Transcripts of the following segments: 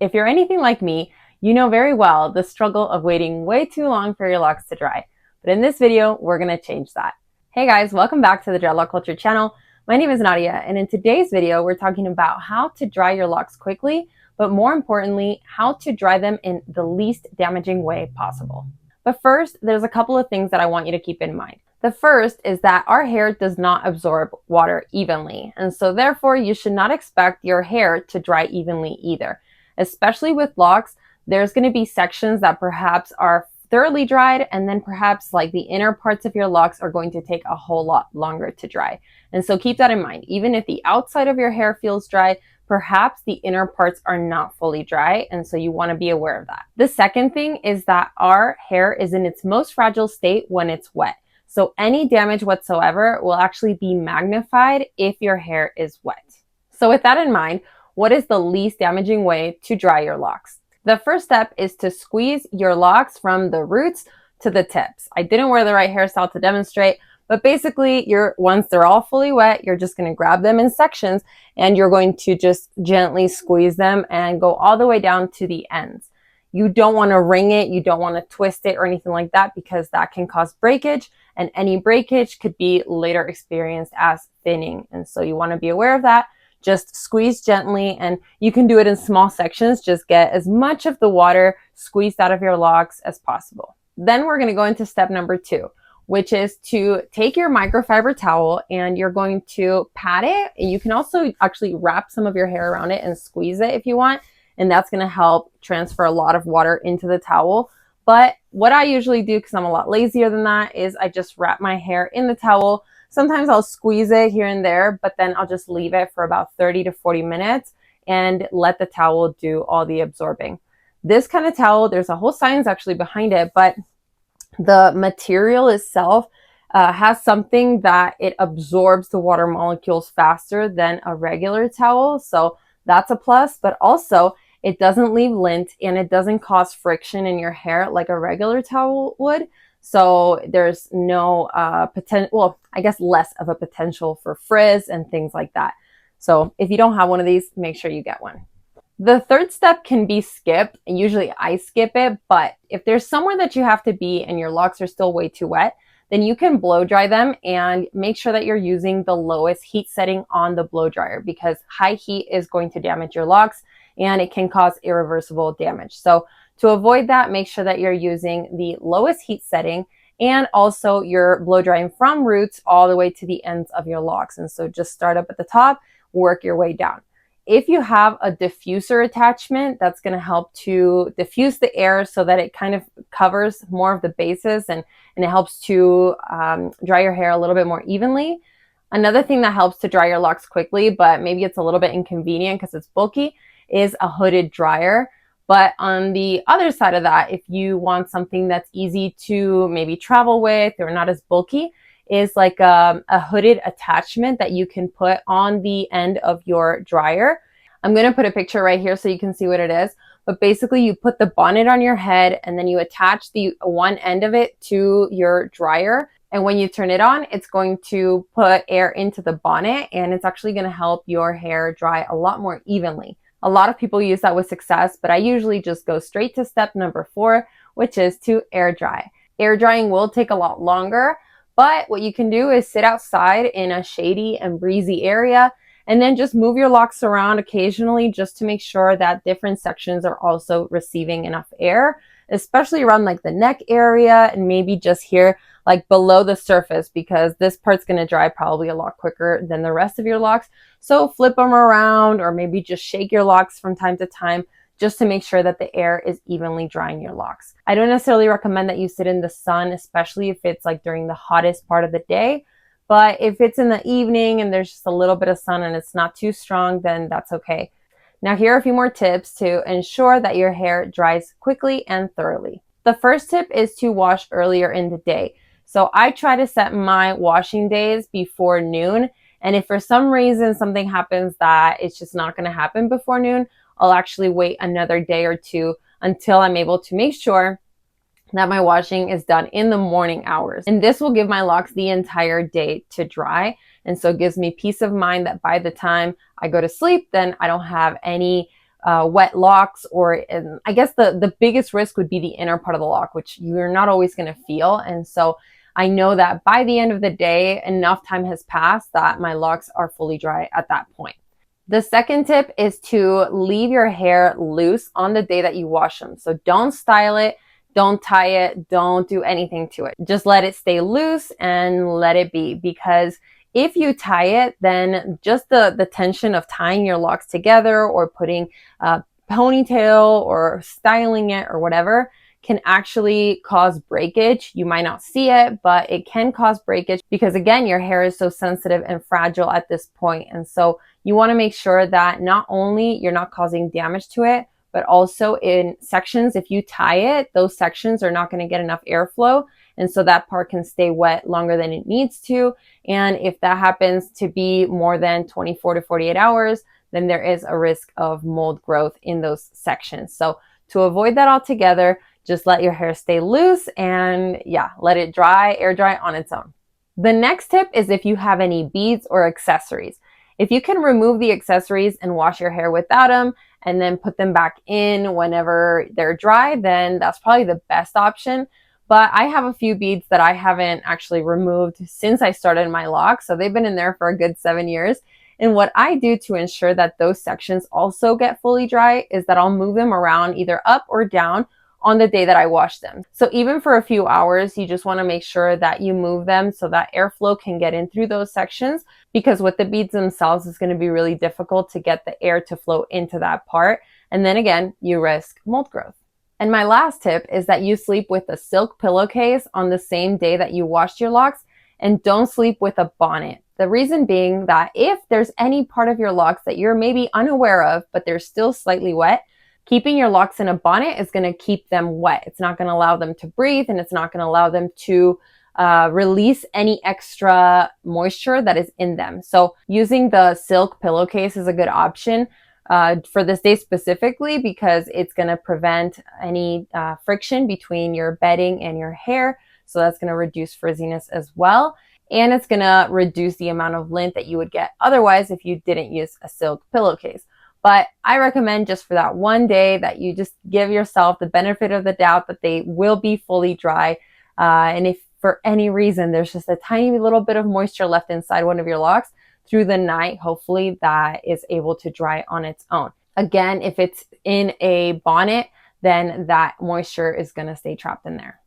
If you're anything like me, you know very well the struggle of waiting way too long for your locks to dry. But in this video, we're going to change that. Hey guys, welcome back to the Dry Locs Culture channel. My name is Nadia, and in today's video, we're talking about how to dry your locks quickly, but more importantly, how to dry them in the least damaging way possible. But first, there's a couple of things that I want you to keep in mind. The first is that our hair does not absorb water evenly, and so therefore you should not expect your hair to dry evenly either. Especially with locks, there's going to be sections that perhaps are thoroughly dried, and then perhaps like the inner parts of your locks are going to take a whole lot longer to dry. And so keep that in mind. Even if the outside of your hair feels dry, perhaps the inner parts are not fully dry, and so you want to be aware of that. The second thing is that our hair is in its most fragile state when it's wet. So any damage whatsoever will actually be magnified if your hair is wet. So with that in mind, what is the least damaging way to dry your locks? The first step is to squeeze your locks from the roots to the tips. I didn't wear the right hairstyle to demonstrate, but basically once they're all fully wet, you're just going to grab them in sections and you're going to just gently squeeze them and go all the way down to the ends. You don't want to wring it, you don't want to twist it or anything like that, because that can cause breakage, and any breakage could be later experienced as thinning. And so you want to be aware of that. Just squeeze gently, and you can do it in small sections. Just get as much of the water squeezed out of your locks as possible. Then we're going to go into step number 2, which is to take your microfiber towel and you're going to pat it. You can also actually wrap some of your hair around it and squeeze it if you want, and that's going to help transfer a lot of water into the towel. But what I usually do, because I'm a lot lazier than that, is I just wrap my hair in the towel. Sometimes I'll squeeze it here and there, but then I'll just leave it for about 30 to 40 minutes and let the towel do all the absorbing. This kind of towel, there's a whole science actually behind it, but the material itself has something that it absorbs the water molecules faster than a regular towel. So that's a plus, but also it doesn't leave lint and it doesn't cause friction in your hair like a regular towel would. So there's no potential, well, I guess less of a potential for frizz and things like that. So if you don't have one of these, make sure you get one. The third step can be skipped, and usually I skip it, but if there's somewhere that you have to be and your locks are still way too wet, then you can blow dry them, and make sure that you're using the lowest heat setting on the blow dryer, because high heat is going to damage your locks and it can cause irreversible damage. So to avoid that, make sure that you're using the lowest heat setting, and also you're blow drying from roots all the way to the ends of your locks. And so just start up at the top, work your way down. If you have a diffuser attachment, that's going to help to diffuse the air so that it kind of covers more of the bases, and it helps to dry your hair a little bit more evenly. Another thing that helps to dry your locks quickly, but maybe it's a little bit inconvenient because it's bulky, is a hooded dryer. But on the other side of that, if you want something that's easy to maybe travel with or not as bulky, is like a hooded attachment that you can put on the end of your dryer. I'm going to put a picture right here so you can see what it is. But basically you put the bonnet on your head and then you attach the one end of it to your dryer. And when you turn it on, it's going to put air into the bonnet, and it's actually going to help your hair dry a lot more evenly. A lot of people use that with success, but I usually just go straight to step number 4, which is to air dry. Air drying will take a lot longer, but what you can do is sit outside in a shady and breezy area and then just move your locks around occasionally just to make sure that different sections are also receiving enough air, especially around like the neck area and maybe just here like below the surface, because this part's going to dry probably a lot quicker than the rest of your locks. So flip them around, or maybe just shake your locks from time to time just to make sure that the air is evenly drying your locks. I don't necessarily recommend that you sit in the sun, especially if it's like during the hottest part of the day. But if it's in the evening and there's just a little bit of sun and it's not too strong, then that's okay. Now here are a few more tips to ensure that your hair dries quickly and thoroughly. The first tip is to wash earlier in the day. So I try to set my washing days before noon. And if for some reason something happens that it's just not going to happen before noon, I'll actually wait another day or two until I'm able to make sure that my washing is done in the morning hours. And this will give my locks the entire day to dry. And so it gives me peace of mind that by the time I go to sleep, then I don't have any wet locks, or I guess the biggest risk would be the inner part of the lock, which you're not always going to feel. And so I know that by the end of the day, enough time has passed that my locks are fully dry at that point. The second tip is to leave your hair loose on the day that you wash them. So don't style it, don't tie it, don't do anything to it. Just let it stay loose and let it be, because if you tie it, then just the tension of tying your locks together or putting a ponytail or styling it or whatever can actually cause breakage. You might not see it, but it can cause breakage because, again, your hair is so sensitive and fragile at this point. And so you want to make sure that not only you're not causing damage to it, but also in sections, if you tie it, those sections are not going to get enough airflow. And so that part can stay wet longer than it needs to. And if that happens to be more than 24 to 48 hours, then there is a risk of mold growth in those sections. So to avoid that altogether, just let your hair stay loose and let it dry, air dry on its own. The next tip is if you have any beads or accessories. If you can remove the accessories and wash your hair without them and then put them back in whenever they're dry, then that's probably the best option. But I have a few beads that I haven't actually removed since I started my locks. So they've been in there for a good 7 years. And what I do to ensure that those sections also get fully dry is that I'll move them around either up or down on the day that I wash them. So even for a few hours, you just want to make sure that you move them so that airflow can get in through those sections, because with the beads themselves, it's going to be really difficult to get the air to flow into that part. And then again, you risk mold growth. And my last tip is that you sleep with a silk pillowcase on the same day that you washed your locks, and don't sleep with a bonnet. The reason being that if there's any part of your locks that you're maybe unaware of, but they're still slightly wet, keeping your locks in a bonnet is going to keep them wet. It's not going to allow them to breathe, and it's not going to allow them to release any extra moisture that is in them. So using the silk pillowcase is a good option for this day specifically, because it's going to prevent any friction between your bedding and your hair. So that's going to reduce frizziness as well. And it's going to reduce the amount of lint that you would get otherwise if you didn't use a silk pillowcase. But I recommend just for that one day that you just give yourself the benefit of the doubt that they will be fully dry. And if for any reason there's just a tiny little bit of moisture left inside one of your locks through the night, hopefully that is able to dry on its own. Again, if it's in a bonnet, then that moisture is going to stay trapped in there.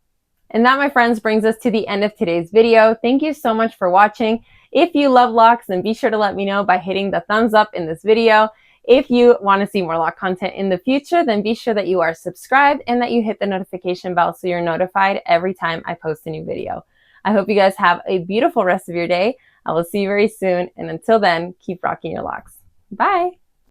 And that, my friends, brings us to the end of today's video. Thank you so much for watching. If you love locks, then be sure to let me know by hitting the thumbs up in this video. If you want to see more lock content in the future, then be sure that you are subscribed and that you hit the notification bell so you're notified every time I post a new video. I hope you guys have a beautiful rest of your day. I will see you very soon. And until then, keep rocking your locks. Bye.